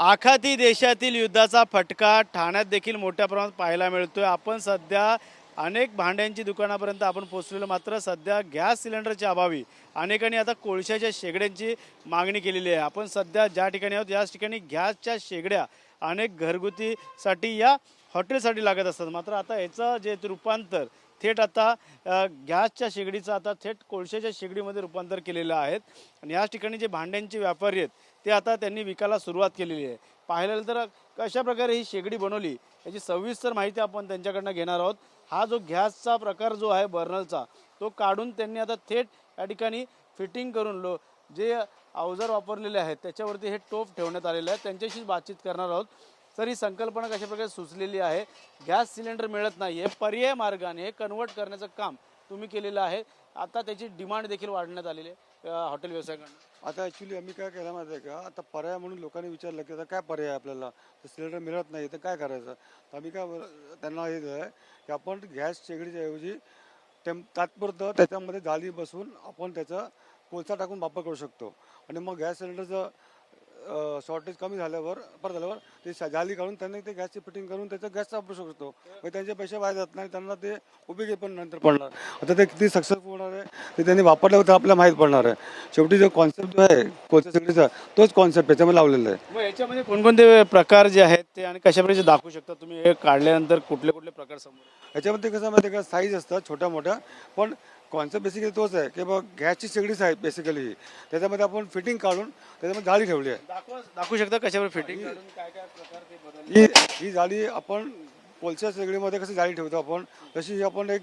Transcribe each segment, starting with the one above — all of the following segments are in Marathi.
आखाती देशातील युद्धाचा फटका ठाण्यात देखील मोठ्या प्रमाणात पाहायला मिळतोय। आपण सध्या अनेक भांड्यांची दुकानापर्यंत आपण पोहोचलेलो, मात्र सध्या गॅस सिलेंडरच्या अभावी अनेकांनी आता कोळशाच्या शेगड्यांची मागणी केलेली आहे। आपण सध्या ज्या ठिकाणी आहोत याच ठिकाणी गॅसच्या शेगड्या अनेक घरगुतीसाठी या हॉटेलसाठी लागत असतात, मात्र आता याचं जे रूपांतर थेट आता गॅसच्या शेगडीचं आता थेट कोळशाच्या शेगडीमध्ये रूपांतर केलेलं आहे। आणि याच ठिकाणी जे भांड्यांचे व्यापारी आहेत ते आता त्यांनी विकायला सुरुवात केलेली आहे। पाहायला तर कशा प्रकारे ही शेगडी बनवली याची सविस्तर माहिती आपण त्यांच्याकडनं घेणार आहोत। हा जो गॅसचा प्रकार जो आहे बर्नरचा, तो काढून त्यांनी आता थेट या ठिकाणी फिटिंग करून जे अवजार वापरलेले आहेत त्याच्यावरती हे टोप ठेवण्यात आलेलं आहे। त्यांच्याशी बातचीत करणार आहोत। तर ही संकल्पना कशा प्रकारे सुचलेली आहे, गॅस सिलेंडर मिळत नाही हे पर्याय मार्गाने हे कन्वर्ट करण्याचं काम तुम्ही केलेलं आहे। आता त्याची डिमांड देखील वाढण्यात आलेली आहे हॉटेल व्यवसायाकडून। आता ॲक्च्युली आम्ही काय केलं माहिती आहे का, आता पर्याय म्हणून लोकांनी विचारलं की आता काय पर्याय आहे आपल्याला, तर सिलेंडर मिळत नाही तर काय करायचं। तर आम्ही काय त्यांना हे दिलं आहे की आपण गॅस शेगडीच्या ऐवजी तात्पुरतं त्याच्यामध्ये जाळी बसवून आपण त्याचा कोळसा टाकून वापर करू शकतो। आणि मग गॅस सिलेंडरचं शॉर्टेज कमी झाल्यावर ते जाळी काढून त्यांनी ते गॅसची फिटिंग करून त्याचा गॅस वापरू शकतो। मग त्यांचे पैसे वाया जात नाही, त्यांना ते उपयोगी पण नंतर पडणार। आता ते किती सक्सेसफुल होणार आहे ते त्यांनी वापरल्यावर तर आपल्याला माहीत पडणार आहे। शेवटी जो कॉन्सेप्ट जो आहे कोळसा शेगडीचा तोच कॉन्सेप्ट याच्यामध्ये लावलेला आहे। मग याच्यामध्ये कोणकोणते प्रकार जे आहेत ते आणि कशा प्रकारे दाखवू शकता तुम्ही, हे काढल्यानंतर कुठले कुठले प्रकार समोर? याच्यामध्ये कसं माहिती आहे का, साईज असतात छोट्या मोठ्या, पण कॉन्सेप्ट बेसिकली तोच आहे की बघ गॅसची शेगडीच आहे बेसिकली ही। त्याच्यामध्ये आपण फिटिंग काढून त्याच्यामध्ये जाळी ठेवली आहे। दाखवू शकता कशावर फिटिंग काढून काय काय प्रकार ते बदलले? ही जाळी आपण कोळसा शेगडीमध्ये कशी जाळी ठेवतो आपण, तशी ही आपण एक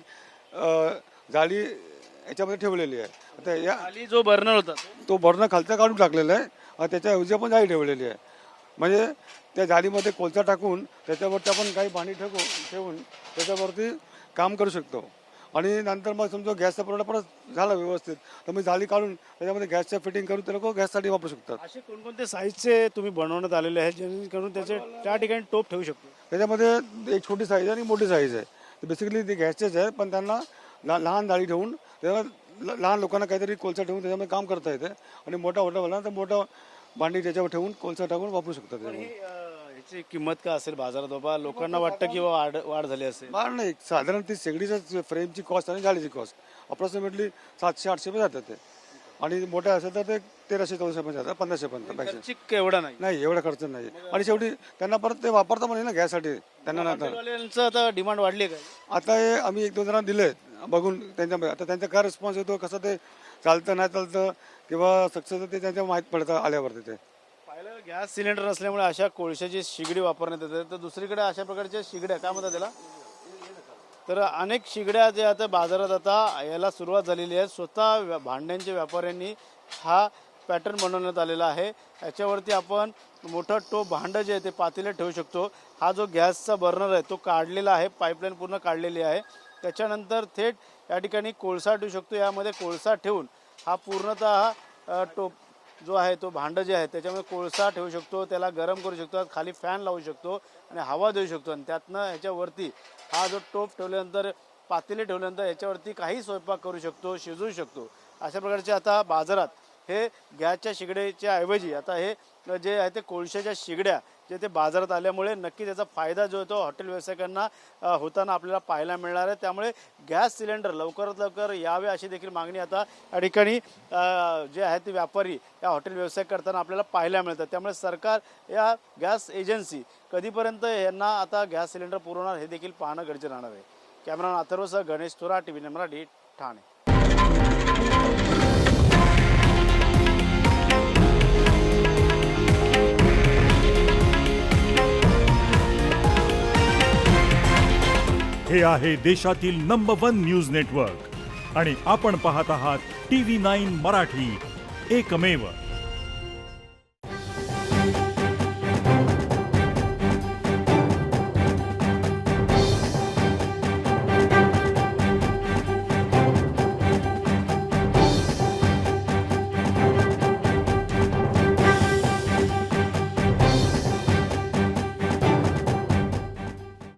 जाळी याच्यामध्ये ठेवलेली आहे। आता या खाली जो बर्नर होता तो बर्नर खालचा काढून टाकलेला आहे आणि त्याच्याऐवजी आपण जाळी ठेवलेली आहे। म्हणजे त्या जाळीमध्ये कोळसा टाकून त्याच्यावरती आपण काही पाणी ठेवून त्याच्यावरती काम करू शकतो। आणि नंतर मग समजा गॅसचा पुरवठा परत झाला व्यवस्थित तर मी जाळी काढून त्याच्यामध्ये गॅसच्या फिटिंग करून ते लोक गॅससाठी वापरू शकतात। असे कोणकोणते साईजचे तुम्ही बनवण्यात आलेले आहेत जेणेकरून त्याचे त्या ठिकाणी टोप ठेवू शकतो? त्याच्यामध्ये एक छोटी साईज आणि मोठी साईज आहे। तर बेसिकली ते गॅसचेच आहे, पण त्यांना लहान जाळी ठेवून त्याच्यावर लहान लोकांना काहीतरी कोळसा ठेवून त्याच्यामध्ये काम करता येते। आणि मोठा वाला तर मोठा भांडी त्याच्यावर ठेवून कोळसा टाकून वापरू शकतात। याची किंमत काय असेल बाजारात बाबा? लोकांना वाटतं की वाढ झाली असेल। वाढ नाही, साधारण ती शेगडीच्या फ्रेमची कॉस्ट आणि जाळीची कॉस्ट अप्रॉक्सिमेटली 700-800 रुपये जातात ते। आणि मोठ्या असेल तर ते 1300-1400 रुपये जातात, 1500 पर्यंत। एवढा नाही नाही एवढा खर्च नाही। आणि शेवटी त्यांना परत ते वापरता पण ना गॅससाठी त्यांना नंतर। आता डिमांड वाढली आहे का? आता हे आम्ही 1-2 जणांना दिले बघून त्यांच्या, आता त्यांचा काय रिस्पॉन्स येतो, कसं ते चालतं नाही चालतं किंवा सक्सेस ते त्यांच्या माहीत पडतं आल्यावर तिथे। पाहिलं गॅस सिलेंडर नसल्यामुळे अशा कोळशाची शिगडी वापरण्यात येते, तर दुसरीकडे अशा प्रकारच्या शिगड्या काय म्हणतात त्याला, तर अनेक शिगड्या जे आता बाजारात आता यायला सुरुवात झालेली आहे। स्वतः भांड्यांच्या व्यापाऱ्यांनी हा पॅटर्न बनवण्यात आलेला आहे। याच्यावरती आपण मोठं टोप भांडं जे आहे ते पातेले ठेवू शकतो। हा जो गॅसचा बर्नर आहे तो काढलेला आहे, पाईपलाईन पूर्ण काढलेली आहे। त्याच्यानंतर थेट या ठिकाणी कोळसा ठेवू शकतो। यामध्ये कोळसा ठेवून हा पूर्णतः टोप जो आहे तो भांडं जे आहे त्याच्यामध्ये कोळसा ठेवू शकतो, त्याला गरम करू शकतो, खाली फॅन लावू शकतो आणि हवा देऊ शकतो। आणि त्यातनं ह्याच्यावरती हा जो टोप ठेवल्यानंतर पातेले ठेवल्यानंतर याच्यावरती काही स्वयंपाक करू शकतो, शिजवू शकतो। अशा प्रकारचे आता बाजारात हे गॅसच्या शिगड्याच्या ऐवजी आता हे जे आहे ते कोळशाच्या शिगड्या जे ते बाजारात आल्यामुळे नक्की त्याचा फायदा जो आहे तो हॉटेल व्यावसायिकांना होताना आपल्याला पाहायला मिळणार आहे। त्यामुळे गॅस सिलेंडर लवकरात लवकर यावे अशी देखील मागणी आता या ठिकाणी जे आहे ते व्यापारी या हॉटेल व्यवसाय करताना आपल्याला पाहायला मिळतात। त्यामुळे सरकार या गॅस एजन्सी कधीपर्यंत यांना आता गॅस सिलेंडर पुरवणार हे देखील पाहणं गरजेचं राहणार आहे। कॅमेरामॅन अथर्वसह गणेश थोरा, TV9 मराठी, ठाणे। हे आहे देशातील नंबर 1 न्यूज नेटवर्क आणि आपण पाहत आहात TV9 मराठी, एकमेव।